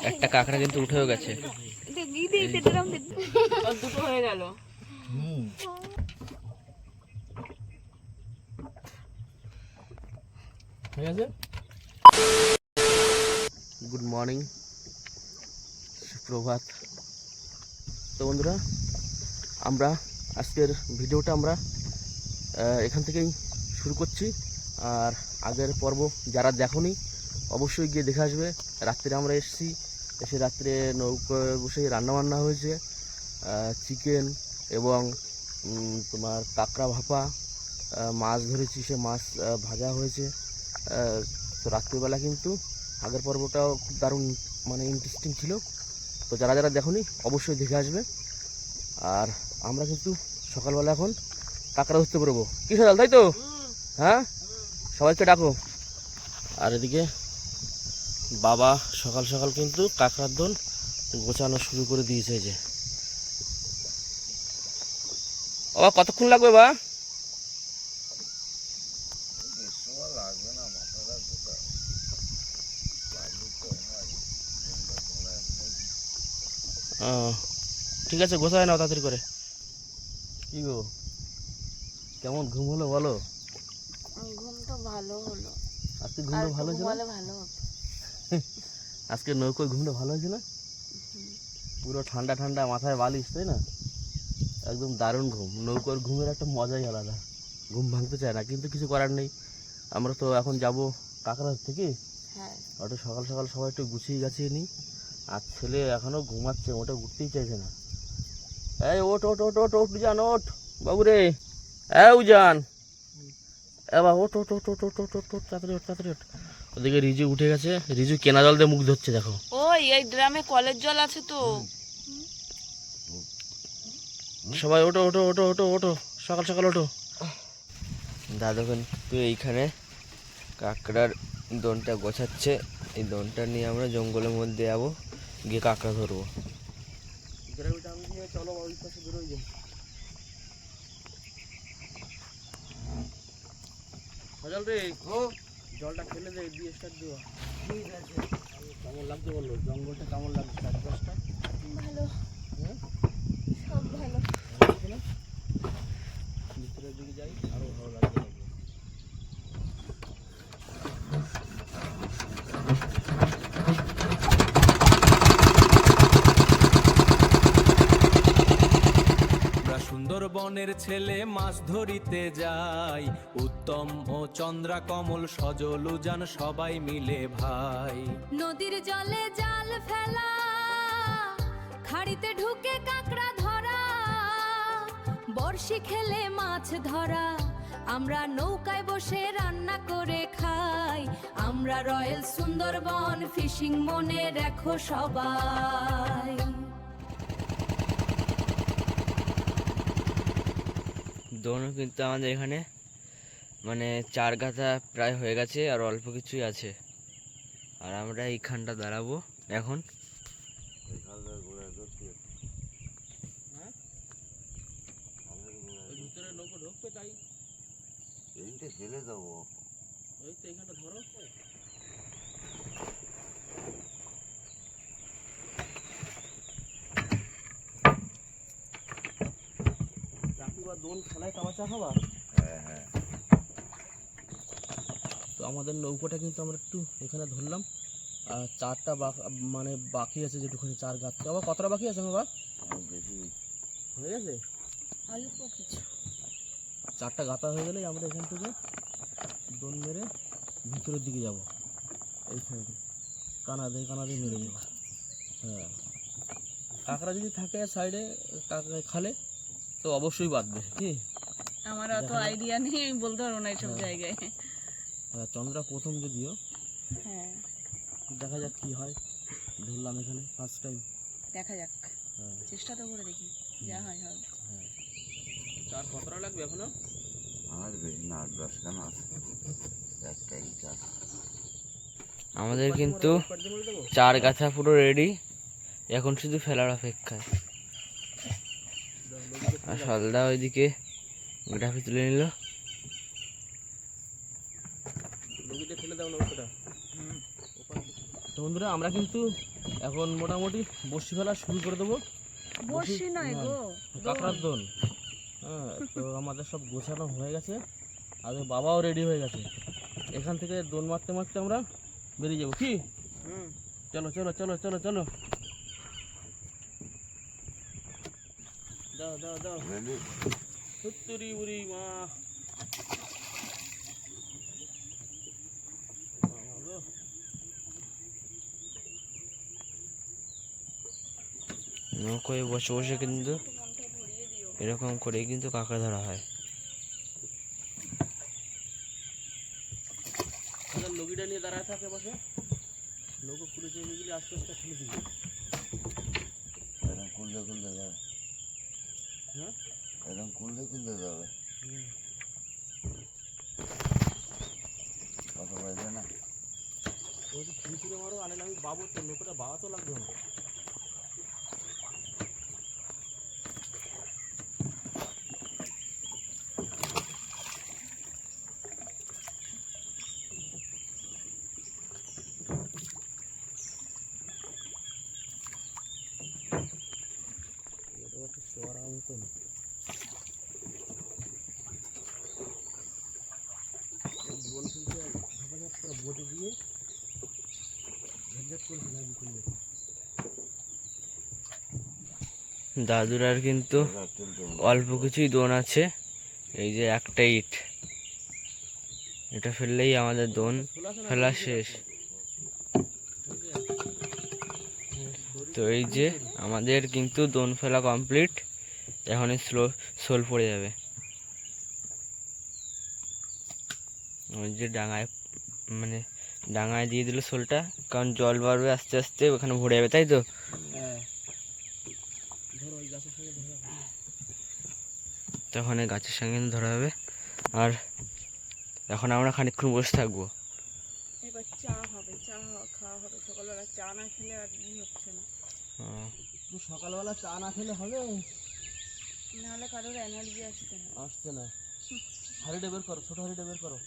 একটা কাঁকড়া কিন্তু উঠেও গেছে। দুটো হয়ে গেল। ঠিক আছে, গুড মর্নিং, সুপ্রভাত। তো বন্ধুরা, আমরা আজকের ভিডিওটা আমরা এখান থেকেই শুরু করছি। আর আগের পর্ব যারা দেখোনি অবশ্যই গিয়ে দেখে আসবে। রাত্রে আমরা এসেছি, এসে রাত্রে নৌকোয় বসে রান্নাবান্না হয়েছে, চিকেন এবং তোমার কাঁকড়া ভাপা, মাছ ধরেছি, সে মাছ ভাজা হয়েছে। তো রাত্রিবেলা কিন্তু আগের পর্বটাও খুব দারুণ মানে ইন্টারেস্টিং ছিল। তো যারা যারা দেখোনি অবশ্যই দেখে আসবে। আর আমরা কিন্তু সকালবেলা এখন কাঁকড়া ধরতে পারবো, কি সকাল তাই তো? হ্যাঁ, সবাইকে ডাকো। আর এদিকে বাবা সকাল সকাল কিন্তু কাঁকড়ার দোন গোছানো শুরু করে দিয়েছে। যে বাবা কতক্ষণ লাগবে বা? ঠিক আছে, গোছায় নাও তাড়াতাড়ি করে। কি গো, কেমন ঘুম হলো বলো? ঘুম তো ভালো হলো। আজকে ঘুমটা ভালো ছিল, ভালো হতো। আজকে নৌকোয় ঘুমটা ভালো হয়েছে না? পুরো ঠান্ডা ঠান্ডা, মাথায় বালিশ, তাই না? একদম দারুণ ঘুম। নৌকোর ঘুমের একটা মজাই আলাদা, ঘুম ভাঙতে চায় না, কিন্তু কিছু করার নেই। আমরা তো এখন যাব কাঁকড়া থেকে। হ্যাঁ, ওটা সকাল সকাল সবাই একটু গুছিয়ে গাছিয়ে নিই। আর ছেলে এখনও ঘুমাচ্ছে, ওটা উঠতেই চাইছে না। এই ওঠ ওঠ ওঠ ওঠ ওঠ উজান, ওঠ বাবু রে, উজান, এবার ওঠ ওঠ ওঠ ওঠ ওঠ ওঠ ওঠ ওঠ, তাড়াতাড়ি ওঠ তাড়াতাড়ি ওঠ। ওদিকে রিজু উঠে গেছে, রিজু কেনা জল দিয়ে মুখ ধরছে, দেখো। ওই এই ড্রামে কলের জল আছে তো। সবাই ওঠো ওঠো ওঠো ওঠো ওঠো, সকাল সকাল ওঠো। দাদু কিন্তু এইখানে কাঁকড়ার দোনটা গোছাচ্ছে। এই দোনটা নিয়ে আমরা জঙ্গলের মধ্যে যাবো, গিয়ে কাঁকড়া ধরবো। চলো ওই পাশে বেরোই যাই। সজল রে, ও জলটা ফেলে দে, দিয়ে স্টার্ট দেওয়া। ঠিক আছে। কেমন লাগছে বললো, জঙ্গলটা কেমন লাগছে চারপাশটা? ভালো, হ্যাঁ, সব ভালো। ভিতরের দিকে যাই, আরো ভালো লাগবে। সুন্দরবনের ছেলে মাছ ধরিতে যাই, উত্তম ও চন্দ্রা কমল সজল উজান সবাই মিলে ভাই। নদীর জলে জাল ফেলা, খাড়িতে ঢুকে কাঁকড়া ধরা, বড়শি খেলে মাছ ধরা, আমরা নৌকায় বসে রান্না করে খাই। আমরা রয়্যাল সুন্দরবন ফিশিং, মনে রাখো সবাই। দোনও কিন্তু আমাদের এখানে মানে 4 গাছা প্রায় হয়ে গেছে, আর অল্প কিছুই আছে। আর আমরা এইখানটা দাঁড়াবো এখন। ভিতরে নৌকো ঢুকবে, তাই এইটা ফেলে দেবো। ওই তো এইখানটা ধরো। দোন খেলায় তামাচা খাবা? হ্যাঁ। তো আমাদের নৌকোটা কিন্তু আমরা একটু এখানে ধরলাম। আর 4টা মানে বাকি আছে, যেটুখানি 4 গাছ। আবার কতটা বাকি আছে বাবা? বেশি হয়ে গেছে, অল্প কিছু। 4টা গাতা হয়ে গেলেই আমরা এখান থেকে দোন মেরে ভিতরের দিকে যাব। এই সাইডে কানাদে মেরে যাবো। হ্যাঁ, কাঁকড়া যদি থাকে সাইডে খালে তো অবশ্যই বাঁধবে। কি আমার অত আইডিয়া নেই, আমি বলতে পারবো না এইসব জায়গায়। হ্যাঁ, চন্দ্রা প্রথম যদিও। হ্যাঁ, দেখা যাক কি হয়। ধরলাম এখানে ফার্স্ট টাইম, দেখা যাক। হ্যাঁ, চেষ্টা তো করে দেখি, যা হয় হবে। হ্যাঁ। চার কতটা লাগবে এখনো? আমার বেশি না, 8-10 খান আছে, একটাই গাছ। আমাদের কিন্তু 4 গাছা পুরো রেডি, এখন শুধু ফেলার অপেক্ষায়। আর সলদা ওইদিকে গ্রাফি তুলে নিল। ফেলে দাও নৌকোটা। বন্ধুরা আমরা কিন্তু এখন মোটামুটি বড়শি ফেলা শুরু করে দেবো। বর্ষি নয় গো, কাঁকড়ার দোন। হ্যাঁ, তো আমাদের সব গোছানো হয়ে গেছে, আর ওর বাবাও রেডি হয়ে গেছে। এখান থেকে দোন মারতে মারতে আমরা বেরিয়ে যাবো। কি চলো চলো চলো চলো চলো, দাও দাও দাও। রেডি? সত্যি বুড়ি মা, নৌকোয় বসে বসে কিন্তু এরকম করেই কিন্তু কাঁকড়া ধরা হয়। লগিটা নিয়ে দাঁড়ায় থাকে পাশে, নৌকো খুলে চলে গেলে আস্তে আস্তে খুলে দিবে। এরকম খুললে খুললে যাবে। হ্যাঁ, এরকম খুললে খুললে যাবে। কত পাইবে না? ও তো ছুরি ছুঁড়ে মারো, আনে আমি বাবু তো নৌকোটা বাবা তো লাগবে না। চড়া মতন বল কিন্তু বোটে দিয়ে ঝঞ্ঝাট করে ফেলাবি করলে। দাদুর আর কিন্তু অল্প কিছুই দোন আছে। এই যে একটা ইট, এটা ফেললেই আমাদের দোন ফেলা শেষ। তো এই যে আমাদের কিন্তু দোন ফেলা কমপ্লিট, এখনই শোল পড়ে যাবে। ওই যে ডাঙায়, মানে ডাঙায় দিয়ে দিল শোলটা, কারণ জল বাড়বে আস্তে আস্তে, ওখানে ভরে যাবে, তাই তো? হ্যাঁ, ধরো ওই গাছের সঙ্গে ধরো। তখন এই গাছের সঙ্গে ধরা হবে। আর এখন আমরা খানিকক্ষণ বসে থাকবো। এবার চা হবে, খাওয়া হবে। সকালবেলা চা না খেলে আর হচ্ছে না, তুই সকালবেলা চা না খেলে হবে? নাহলে কারোর এনার্জি আসছে না। আসছে না। হাঁড়িটা বের করো, ছোট হাঁড়িটা বের করো।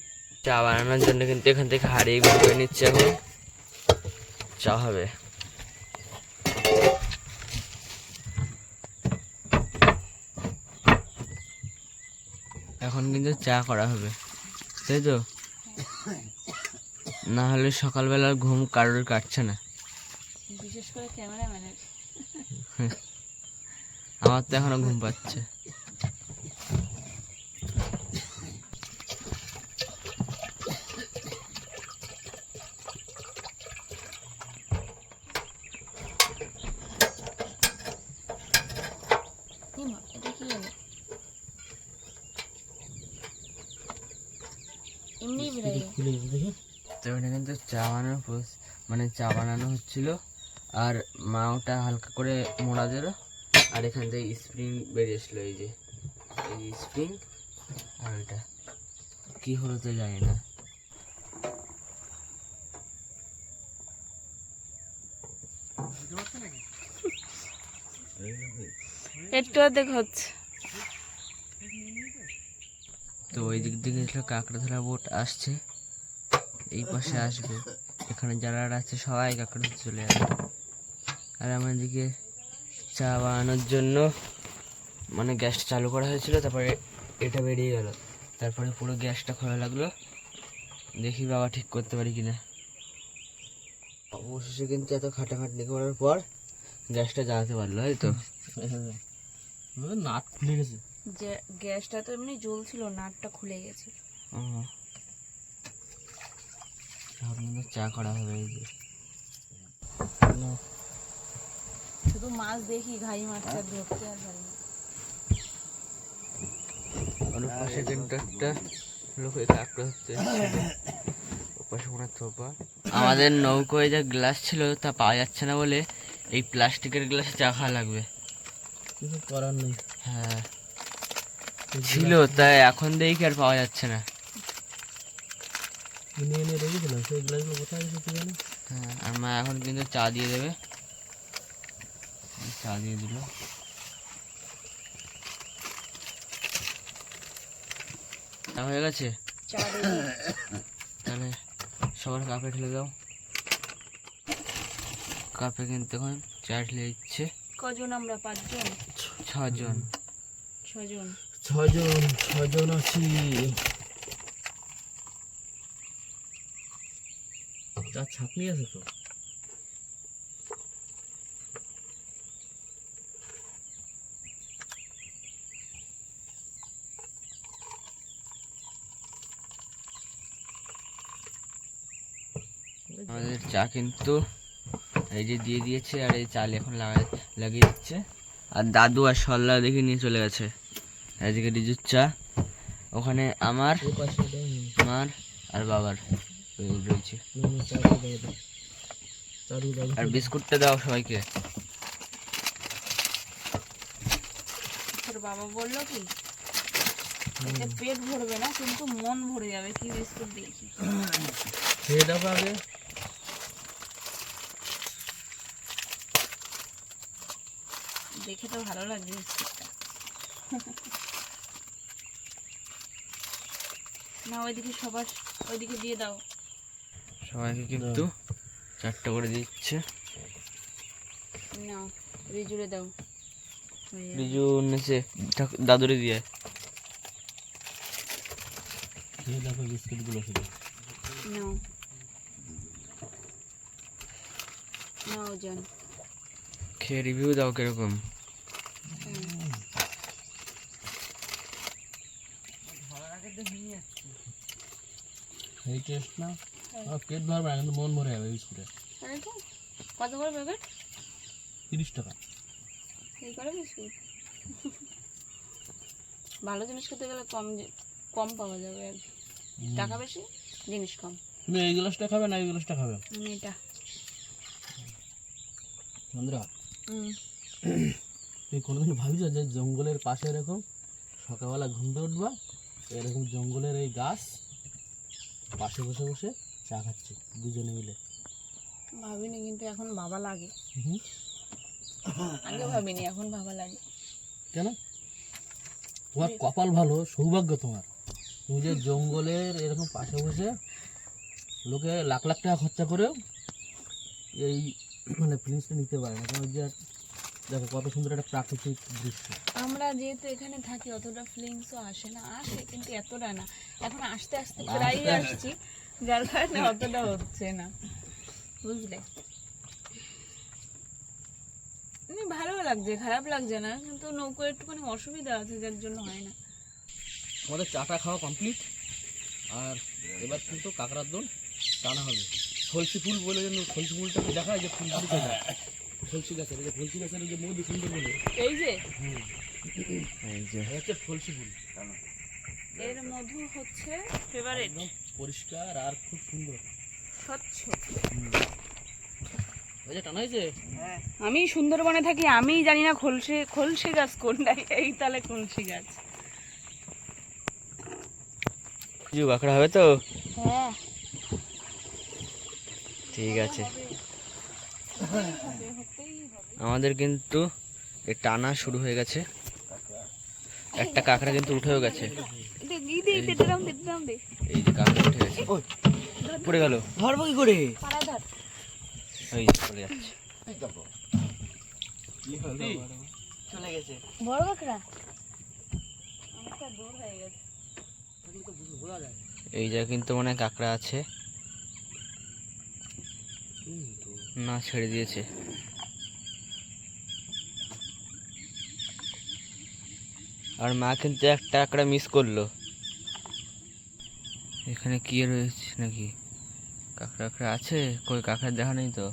চা বানানোর জন্য কিন্তু এখান থেকে হারিয়ে বের করে নিচ্ছে, এখন চা হবে। এখন কিন্তু চা করা হবে, তাই তো? না হলে সকালবেলা ঘুম কারোর কাটছে না। বিশেষ করে ক্যামেরাম্যানের। আমার তো এখনো ঘুম পাচ্ছে। এটা কি হলো? এমনি বেরোয়। খুলে গেছে দেখি। তো এটা কিন্তু চা বানানো মানে চা বানানো হচ্ছিল, আর মা ওটা হালকা করে মোড়া দিল, আর এখান থেকে স্প্রিং বেরিয়ে আসলো। এই যে এই স্প্রিং, আর ওইটা কি হলো তো জানি না। একটু অর্ধেক হচ্ছে। তো ওই দিক থেকে কাঁকড়া ধরা বোট আসছে, এই পাশে আসবে। এখানে যারা আছে সবাই কাঁকড়া ধরতে চলে যাবে। আর আমাদেরকে চা বানানোর জন্য মানে গ্যাসটা চালু করা হয়েছিল, তারপরে এটা বেরিয়ে গেল, তারপরে পুরো গ্যাসটা খোলা লাগলো। দেখি বাবা ঠিক করতে পারি কিনা। অবশেষে কিন্তু এত খাটাখাটনি করার পর গ্যাসটা জ্বালাতে পারলো, এই তো। নাট খুলে গেছে। যে গ্যাসটা তো এমনি জ্বলছিল, নাটটা খুলে গেছে। চা করা হবে। এই যে শুধু মাছ দেখি, ঘাই মাছটা ধরতে আর পারি না। ওর পাশে কিন্তু একটা লোক কাঁকড়া হচ্ছে, ওপাশে ওনার থোপা। আমাদের নৌকোয় যে গ্লাস ছিল তা পাওয়া যাচ্ছে না বলে এই প্লাস্টিকের গ্লাসে চা খাওয়া লাগবে। কিছু করার নেই। হ্যাঁ, ছিল, তাই এখন দেখি আর পাওয়া যাচ্ছে না। কিনে এনে রেখেছিলাম, সেই গ্লাসগুলো কোথায় গেছে কি জানি। হ্যাঁ, আর মা এখন কিন্তু চা দিয়ে দেবে। চা দিয়ে দিল। চা হয়ে গেছে, চা দিয়ে তাহলে সবার কাপে ঢেলে দাও। কাপে কিন্তু এখন চা ঢেলে দিচ্ছে। কজন আমরা? 5 জন, 6 জন। 6 জন। 6 জন আছি। চা ছাঁকনি আছে তো? আমাদের চা কিন্তু এই যে দিয়ে দিয়েছে, আর এই চাল এখন লাগিয়ে দিচ্ছে। আর দাদু আর সল্লা দেখে নিয়ে চলে গেছে। এদিকে রিজুর চা, ওখানে আমার, মার আর বাবার রয়েছে। আর বিস্কুটটা দাও সবাইকে। তোর বাবা বললো কি এতে পেট ভরবে না কিন্তু মন ভরে যাবে। কি বিস্কুট দিয়েছি? খেয়ে দেখো আগে। দেখে তো ভালো লাগছে বিস্কুটটা। না ওইদিকে সবার ওইদিকে দিয়ে দাও। সবাইকে কিন্তু 4টা করে দিচ্ছে। না রিজুরে দাও। রিজু নিচে দাদুরে দিয়ে। খেয়ে দেখো বিস্কুটগুলো শুধু। নাও নাও জান। খেয়ে রিভিউ দাও কিরকম। এই টেস্ট না, পেট ভরবে না কিন্তু মন ভরে যাবে বিস্কুটে। কত করে প্যাকেট? 30 টাকা। এই করে বিস্কুট। ভালো জিনিস খেতে গেলে কম পাওয়া যাবে আর কি। টাকা বেশি জিনিস কম। তুমি এই গ্লাসটা খাবে না এই গ্লাসটা খাবে? আমি এটা। বন্ধুরা, এই কোনোদিন ভাবিছ যে জঙ্গলের পাশে এরকম সকালবেলা ঘুমতে উঠবা, এরকম জঙ্গলের এই গাছ পাশে বসে বসে চা খাচ্ছি দুজনে মিলে? ভাবিনি কিন্তু এখন ভাবা লাগে। আগে ভাবিনি এখন ভাবা লাগে। কেন? তোমার কপাল ভালো, সৌভাগ্য তোমার। তুমি যে জঙ্গলের এরকম পাশে বসে লোকে লাখ লাখ টাকা খরচা করেও এই মানে ফিলিংসটা নিতে পারে না। কারণ যে দেখো কত সুন্দর একটা প্রাকৃতিক দৃশ্য। আমরা যেহেতু এখানে থাকি অতটা ফিলিংসও আসে না, আসে কিন্তু এতটা না। এখন আস্তে আস্তে প্রায়ই আসছি, যার কারণে অতটা হচ্ছে না, বুঝলে? ভালো লাগছে, খারাপ লাগছে না, কিন্তু নৌকো একটুখানি অসুবিধা আছে যার জন্য হয় না। আমাদের চাটা খাওয়া কমপ্লিট, আর এবার কিন্তু কাঁকড়ার দোল টানা হবে। ফলসি ফুল বলে যেন ফলসি ফুলটাকে দেখা যায় যে ফুল ফুটে যায়। ফলসি গাছের, এই যে ফলসি গাছের যে মধু সুন্দর বলে, এই যে এই যে হচ্ছে ফলসি ফুল। এর মধু হচ্ছে ফেভারিট, পরিষ্কার আর খুব সুন্দর স্বচ্ছ। ওই যে টানা হয়েছে। আমি সুন্দরবনে থাকি, আমি জানি না খলসি গাছ কোনটা। এই তালে খলসি গাছ। কিছু কাঁকড়া হবে তো? হ্যাঁ ঠিক আছে। আমাদের কিন্তু এই টানা শুরু হয়ে গেছে। একটা কাঁকড়া কিন্তু উঠেও গেছে। এই যে কাঁকড়া উঠে গেছে, পড়ে গেল। ধরবো কি করে? ওই যে চলে যাচ্ছে, চলে গেছে। বড় কাঁকড়া অনেকটা দূর হয়ে গেছে। এই জায়গায় কিন্তু মনে হয় কাঁকড়া আছে। না, ছেড়ে দিয়েছে। আর মা কিন্তু একটা কাঁকড়া মিস করলো। এখানে কি রয়েছে নাকি? কাঁকড়া আছে? কই কাঁকড়া দেখা নেই তো।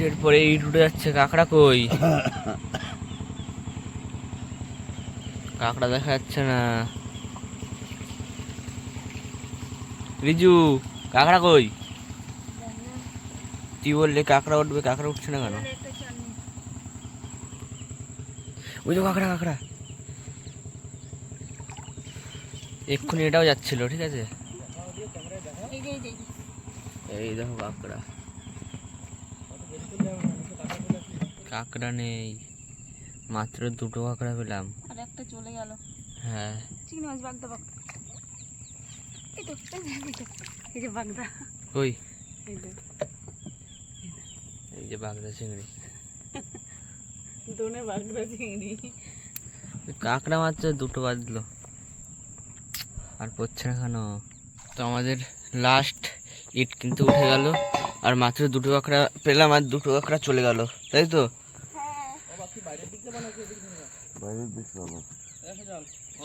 এরপরে ইট উঠে যাচ্ছে, কাঁকড়া কই? কাঁকড়া দেখা যাচ্ছে না। রিজু, কাঁকড়া কই? তুই বললে কাঁকড়া উঠবে, কাঁকড়া উঠছে না কেন? ওই তো কাঁকড়া। এক্ষুনি এটাও যাচ্ছিল, ঠিক আছে। এই দেখো কাঁকড়া, কাঁকড়া নেই, মাত্র দুটো কাঁকড়া পেলাম। আর একটা চলে গেল। হ্যাঁ চিংড়ি মাছ বাগদা বাগদা, এই তো এই যে বাগদা, ওই এই যে এই যে বাগদা চিংড়ি, দোনে বাগদা চিংড়ি। কাঁকড়া মাত্র দুটো বাজলো, আর পড়ছে না কেন? তো আমাদের লাস্ট ইট কিন্তু উঠে গেল, আর মাত্র দুটো কাঁকড়া পেলাম, আর দুটো কাঁকড়া চলে গেল, তাই তো? বাইরের দিক চলো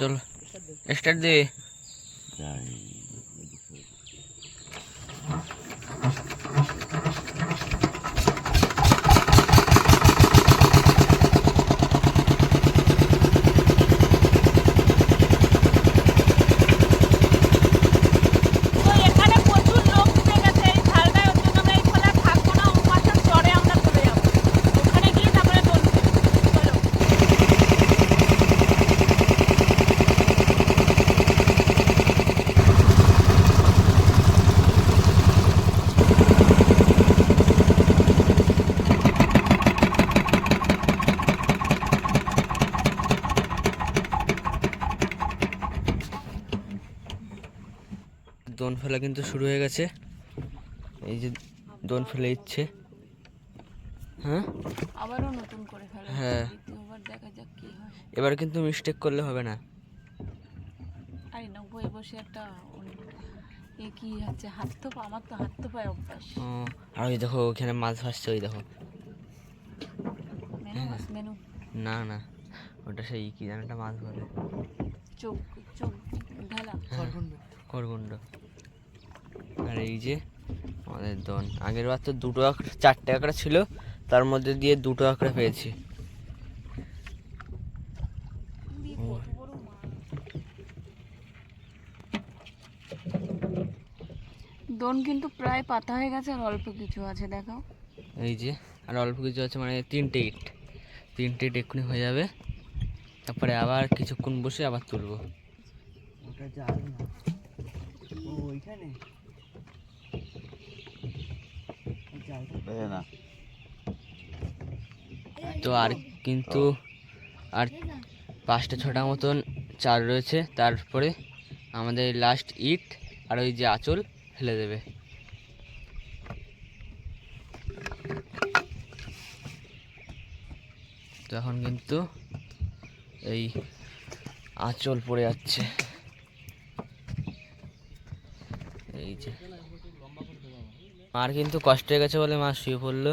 চলো স্টার্ট দে। যাই তো এখানে প্রচুর লোক উঠে গেছে এই খালটায়, ওর জন্য আমরা এই খালে থাকবো না, ওর পাশের চরে আমরা চলে যাবো, ওখানে গিয়ে তারপরে দোল খেলবো। চলো। দোন ফেলা কিন্তু শুরু হয়ে গেছে, এই যে দোন ফেলে ইচ্ছে। হ্যাঁ আবারও নতুন করে ফেলা, হ্যাঁ। দ্বিতীয়বার দেখা যাক কি হয়। এবার কিন্তু মিস্টেক করলে হবে না। আরে না, বয়ে বসে একটা এ কি হচ্ছে, হাত তো আমার তো হাত তো পায়ে অভ্যাস। ও, আর ওই দেখো ওখানে মাছ ভাসছে, ওই দেখো। মেনু মাছ, মেনু না না, ওটা সেই কি জানি একটা মাছ বলে, চোখ চোখ ঢালা। করগুন্ড। আর এই যে আমাদের দন, আগের বার তো দুটো চারটে কাঁকড়া ছিল, তার মধ্যে দিয়ে দুটো কাঁকড়া পেয়েছি। কত বড় মাছ। দোন কিন্তু প্রায় পাতা হয়ে গেছে, আর অল্প কিছু আছে দেখাও। এই যে আর অল্প কিছু আছে, মানে তিনটে ইট এক্ষুনি হয়ে যাবে, তারপরে আবার কিছুক্ষণ বসে আবার তুলবো। ওটা জাল না, ও ওইখানে না তো। আর কিন্তু আর 5-6টা মতন চার রয়েছে, তারপরে আমাদের লাস্ট ইট আর ওই যে আঁচল ফেলে দেবে। তো এখন কিন্তু এই আঁচল পড়ে যাচ্ছে, এই যে। আর কিন্তু কষ্ট হয়ে গেছে বলে মা শুয়ে পড়লো,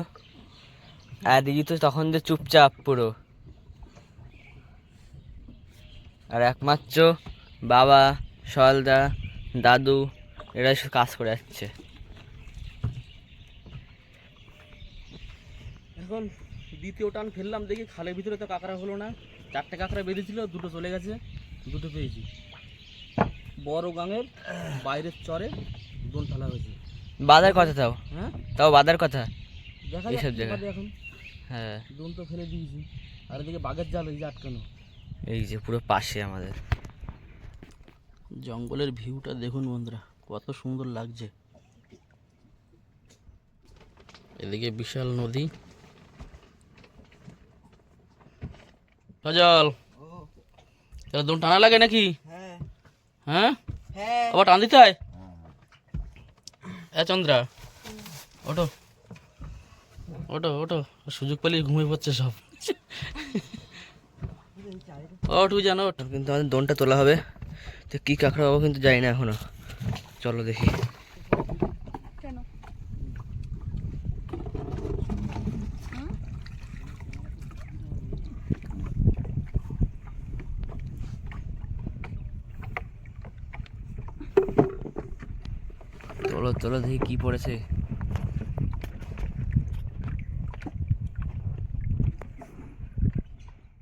আর দিদি তো তখন যে চুপচাপ পুরো, আর একমাত্র বাবা, সলদা, দাদু এরা শুধু কাজ করে যাচ্ছে। এখন দ্বিতীয় টান ফেললাম, দেখি খালের ভিতরে তো কাঁকড়া হলো না। 4টে কাঁকড়া বেঁধেছিল, দুটো চলে গেছে, দুটো পেয়েছি। বড় গাঙের বাইরের চরে দোন ফেলা হয়েছে। বাঁধার কথা তাও, হ্যাঁ তাও বাঁধার কথা দেখা এইসব যাক কি জায়গায়। বাদে এখন হ্যাঁ দোন তো ফেলে দিয়েছি, আর এদিকে বাঘের জাল এই যে আটকানো। এই যে পুরো পাশে আমাদের জঙ্গলের ভিউটা দেখুন বন্ধুরা, কত সুন্দর লাগছে। এদিকে বিশাল নদী, সজল তাহলে দোন টানা লাগে নাকি? হ্যাঁ আবার টান দিতে হয়। হ্যাঁ চন্দ্রা, ওটো ওটো ওটো, সুযোগ পেলে ঘুমিয়ে পড়ছে সব। ও তুই জানো, কিন্তু আমাদের দোনটা তোলা হবে, তো কী কাঁকড়া পাবো কিন্তু জানি না এখনো। চলো দেখি। কেন তোলো তোলো দেখি কি পড়েছে।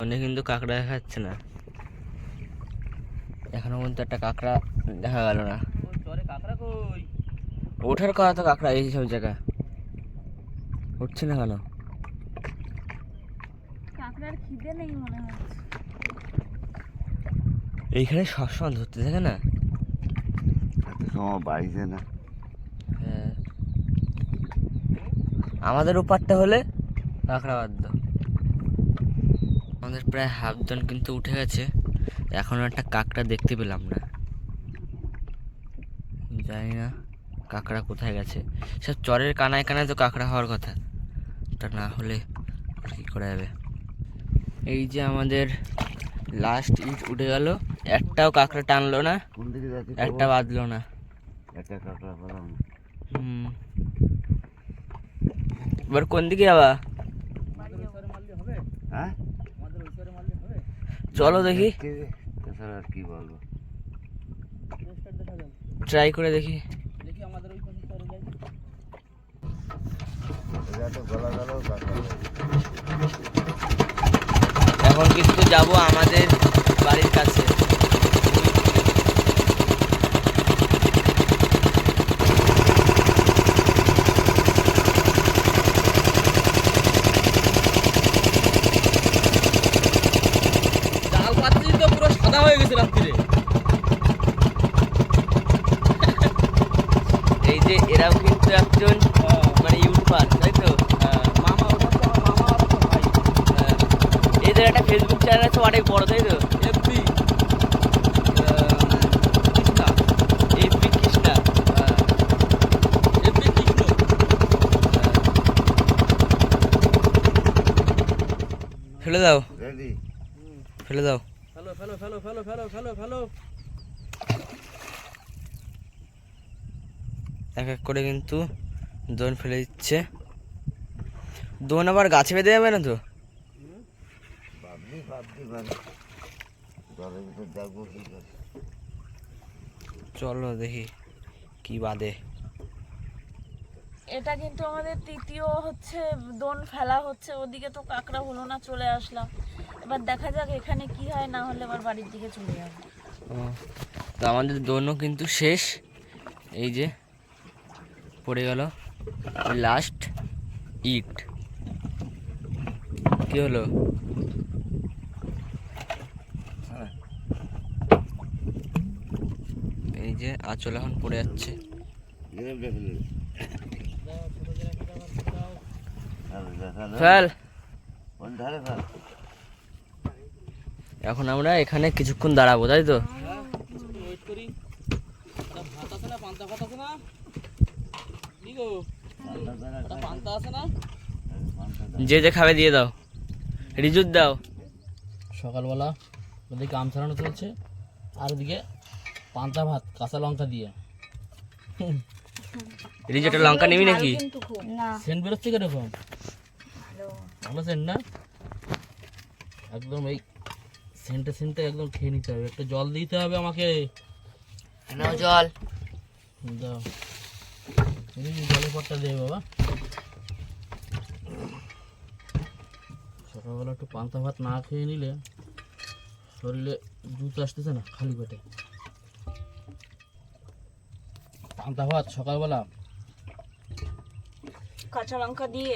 অনেক কিন্তু কাঁকড়া দেখা যাচ্ছে না, এখনো পর্যন্ত একটা কাঁকড়া দেখা গেল না। কাঁকড়া কই? ওঠার কথা তো কাঁকড়া এই সব জায়গা উঠছে না কেন? কাঁকড়ার খিদে নেই মনে হচ্ছে। এইখানে সবসময় ধরতে থাকে না, এত সময় বাইছে না। হ্যাঁ, আমাদের ওপারটা হলে কাঁকড়া বাধ্য। আমাদের প্রায় হাফ জন কিন্তু উঠে গেছে, এখনো একটা কাঁকড়া দেখতে পেলাম না। জানি না কাঁকড়া কোথায় গেছে। সব চরের কানায় কানায় তো কাঁকড়া হওয়ার কথা, তা না হলে আর কি করা যাবে। এই যে আমাদের লাস্ট ইট উঠে গেল, একটাও কাঁকড়া টানলো না, কোন দিকে যাচ্ছি? একটা বাঁধলো না। একটা কাঁকড়া পেলাম। এবার কোন দিকে যাবা? হ্যাঁ, চলো দেখি, এছাড়া আর কি বলবো। ট্রাই করে দেখি। এটা তো গলা গেলেও কাঁকড়া হবে। এখন কিন্তু যাব আমাদের বাড়ির কাছে। জাল পাচ্ছি তো পুরো সাদা হয়ে গেছে রাত্রিরে। এই যে এরাও কিন্তু একজন মানে ইউটিউবার, তাই তো? মামা ওটা তো আমার মামা আর তো ভাই এদের একটা ফেসবুক চ্যানেল আছে অনেক বড়, তাই তো? FB FB Krishna. FB Krishna. ফেলে দাও, রেডি? ফেলে দাও। ফেলো ফেলো ফেলো ফেলো ফেলো ফেলো ফেলো। এক এক করে কিন্তু দোন ফেলে দিচ্ছে। দোন আবার গাছে বেঁধে যাবে না তো? ভাবছি জলের ভিতর দেখবো কি করে। চলো দেখি কি বাদে। এটা কিন্তু আমাদের তৃতীয় হচ্ছে দোন ফেলা হচ্ছে, ওদিকে তো কাঁকড়া হলো না, চলে আসলাম। এবার দেখা যাক এখানে কি হয়, না হলে আবার বাড়ির দিকে চলে যাবো। তো আমাদের দোনও কিন্তু শেষ। এই যে পড়ে গেল লাস্ট ইট। কি হলো? এই যে আঁচল এখন পড়ে যাচ্ছে। ফেল। কোন ধারে ফেল? এখন আমরা এখানে কিছুক্ষণ দাঁড়াবো, তাই তো? ওয়েট করি। ভাত আছে না, পান্তা ভাত আছে না? কি গো, ওটা পান্তা আছে না? যে যে খাবে দিয়ে দাও, রিজুত দাও। সকালবেলা ওদিকে আম ছাড়ানো চলছে, আর ওদিকে পান্তা ভাত কাঁচা লঙ্কা দিয়ে। রিজুটের লঙ্কা নিবি নাকি? কিন্তু খুব না সেন্ট বেরোচ্ছে কিরকম? ভালো সেন্ট না? একদম এই সেন্টে একদম খেয়ে নিতে হবে। একটু জল দিতে হবে আমাকে। নাও জল। দাও, এই জলের পটটা দে বাবা। সকালবেলা একটু পান্তা ভাত না খেয়ে নিলে শরীরে জুত আসতেছে না খালি পেটে। পান্তা ভাত সকালবেলা কাঁচা লঙ্কা দিয়ে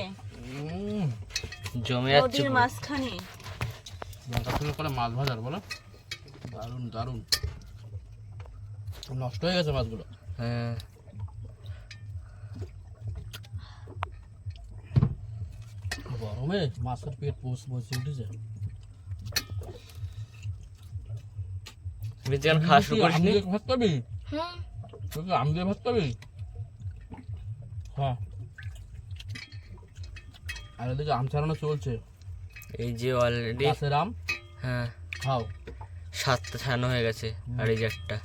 জমে যাচ্ছে নদীর পুরো। মাঝখানে। লঙ্কা ফেলে করে মাছ ভাজার বলো, দারুণ দারুণ। নষ্ট হয়ে গেছে মাছগুলো। হ্যাঁ, গরমে মাছের পেট বসে উঠেছে। রিজুয়ান খাওয়া শুরু করিস নি? ভাত খাবি? তুই কি আম দিয়ে ভাত খাবি? হ্যাঁ। আর এদিকে আম ছাড়ানো চলছে, এই যে অলরেডি গাছের আম। হ্যাঁ, খাও। 7টা ছাড়ানো হয়ে গেছে, আর এই যে একটা।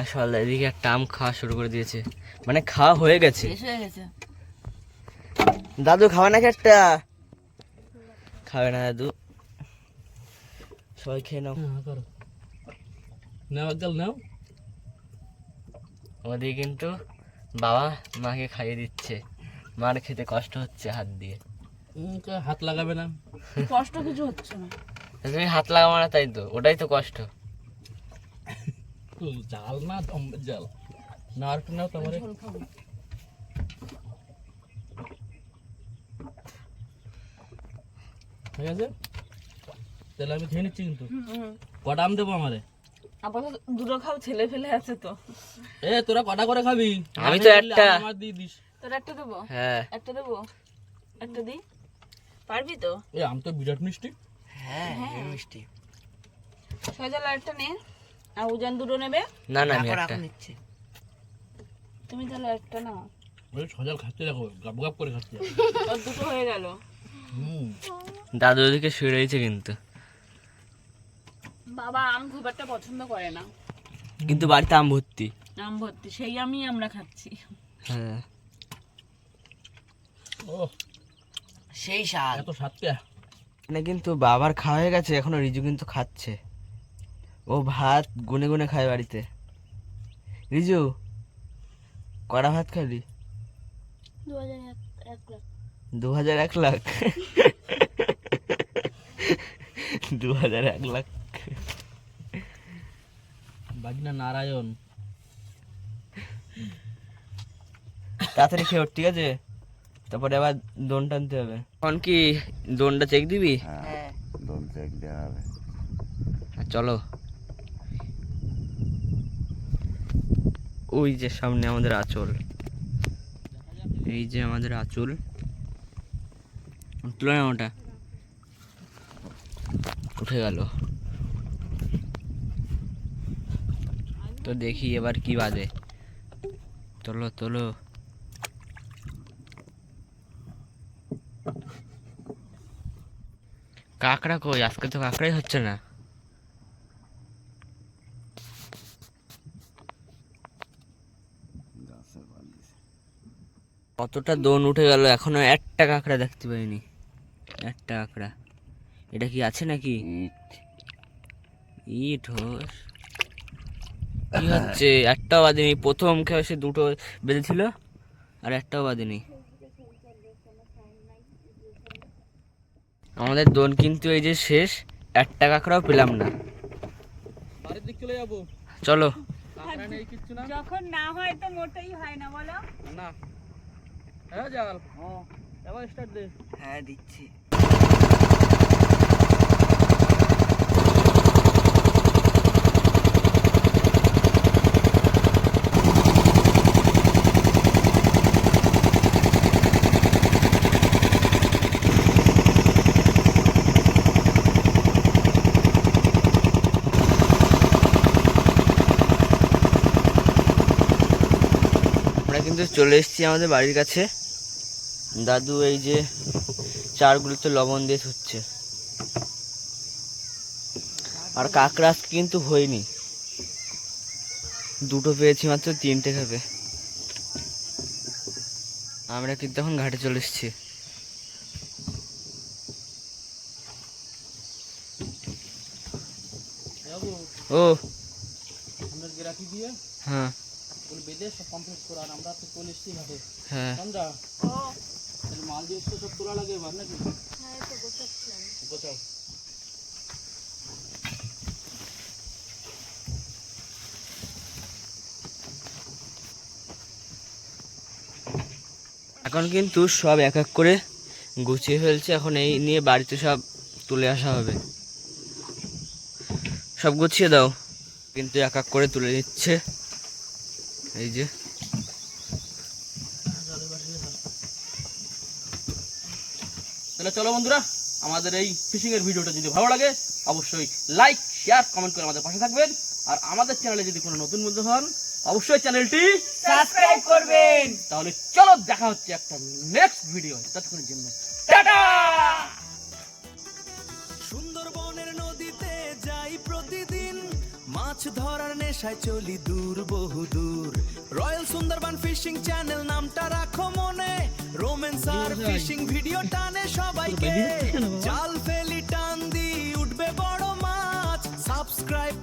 আসলে এদিকে একটা আম খাওয়া শুরু করে দিয়েছে, মানে খাওয়া হয়ে গেছে। দাদু খাবে নাকি একটা? খাবে না দাদু, সবাই খেয়ে নাও। হ্যাঁ করো, নাও একদল নাও। ওদিকে কিন্তু বাবা মাকে খাইয়ে দিচ্ছে, মার খেতে কষ্ট হচ্ছে হাত দিয়ে। হাত লাগাবে না। কষ্ট কিছু হচ্ছে না। তুমি হাত লাগাবো না, তাই তো? ওটাই তো কষ্ট। জাল না দমের জাল না, আর একটু নাও তোমার। ঠিক আছে, তাহলে আমি খেয়ে নিচ্ছি। কিন্তু কটা আম দেবো আমারে? আপাতত দুটো খাও, ছেলে ফেলে আছে তো। এ তোরা কটা করে খাবি? আমি তো একটা। আমার দিয়ে দিস। তোর একটা দেবো? হ্যাঁ একটা দেবো, একটা দি, পারবি তো? এ আম তো বিরাট মিষ্টি। হ্যাঁ মিষ্টি। সজাল একটা নে, আর উজান দুটো নেবে। না না আমি একটা। তুমি তাহলে একটা নাও। ওই সজাল খাচ্ছে দেখো, গাব গাব করে খাচ্ছে। ওর দুটো হয়ে গেল। দাদু ওদিকে শুয়ে রয়েছে কিন্তু, বাবা আম খুব একটা পছন্দ করে না, কিন্তু বাড়িতে আম ভর্তি। আম ভর্তি, সেই আমই আমরা খাচ্ছি। হ্যাঁ ও সেই স্বাদ। এত স্বাদ কে? মানে কিন্তু বাবার খাওয়া হয়ে গেছে, এখনো রিজু কিন্তু খাচ্ছে। ও ভাত গুনে গুনে খায় বাড়িতে। রিজু কড়া ভাত খালি? 2001 লাখ। 2001 লাখ। বাগিনা নারায়ণ। তাড়াতাড়ি খেয়ে ওঠ, ঠিক আছে? তারপরে আবার দোন টানতে হবে। এখন কি দোনটা চেক দিবি? হ্যাঁ দোল চেক দেওয়া হবে। চলো, ওই যে সামনে আমাদের আঁচল, এই যে আমাদের আঁচল। উঠলো না ওটা? উঠে গেল তো, দেখি এবার কি বাজে। তোলো তোলো। কাঁকড়া কই? আজকে তো কাঁকড়াই হচ্ছে না। গাছের বালিশ। কতটা দোন উঠে গেল, এখনো একটা কাঁকড়া দেখতে পাইনি। একটা কাঁকড়া। এটা কি আছে নাকি? ইট। ইট হোস কি হচ্ছে? একটাও বাজেনি। প্রথম খেয়ে সে দুটো বেজেছিল, আর একটাও বাজেনি। আমাদের দোন কিন্তু এই যে শেষ, একটা কাঁকড়াও পেলাম না। বাড়ির দিক চলে যাবো। চলো। কাঁকড়া নেই কিচ্ছু না। যখন না হয় তো মোটেই হয় না, বলো। না হ্যাঁ জাল। এবার স্টার্ট দে। হ্যাঁ দিচ্ছি। আমরা কিন্তু চলে এসেছি আমাদের বাড়ির কাছে। দাদু এই যে চারগুলোতে লবণ দিয়ে ধুচ্ছে। আর কাঁকড়া আজকে কিন্তু হয়নি, দুটো পেয়েছি মাত্র, 3টে খাবে। আমরা কিন্তু এখন ঘাটে চলে এসেছি। ও আমরা গেরাকি দিয়ে হ্যাঁ ওই বেঁধে সব কমপ্লিট করা, আর আমরা তো চলে এসেছি ঘাটে। হ্যাঁ সন্ধ্যা তাহলে মাল দিয়ে এসে সব তোলা লাগে এবার নাকি? গোছাও। এখন কিন্তু সব এক এক করে গুছিয়ে ফেলছে। এখন এই নিয়ে বাড়িতে সব তুলে আসা হবে। সব গুছিয়ে দাও। কিন্তু এক এক করে তুলে নিচ্ছে, এই যে। তাহলে চলো বন্ধুরা, আমাদের এই ফিশিং এর ভিডিওটা যদি ভালো লাগে অবশ্যই লাইক শেয়ার কমেন্ট করে আমাদের পাশে থাকবেন। আর আমাদের চ্যানেলে যদি কোনো নতুন বন্ধু হন অবশ্যই চ্যানেলটি সাবস্ক্রাইব করবেন। তাহলে চলো দেখা হচ্ছে একটা নেক্সট ভিডিও। ততক্ষণের জন্য টাটা। সুন্দরবনের নদীতে যাই প্রতিদিন, মাছ ধরার নেশায় চলি দূর বহুদূর। রয়্যাল সুন্দরবন ফিশিং চ্যানেল নামটা রাখো মনে, রোম্যান্স আর ফিশিং ভিডিও টানে সবাইকে। জাল ফেলি টান দি উঠবে বড় মাছ, সাবস্ক্রাইব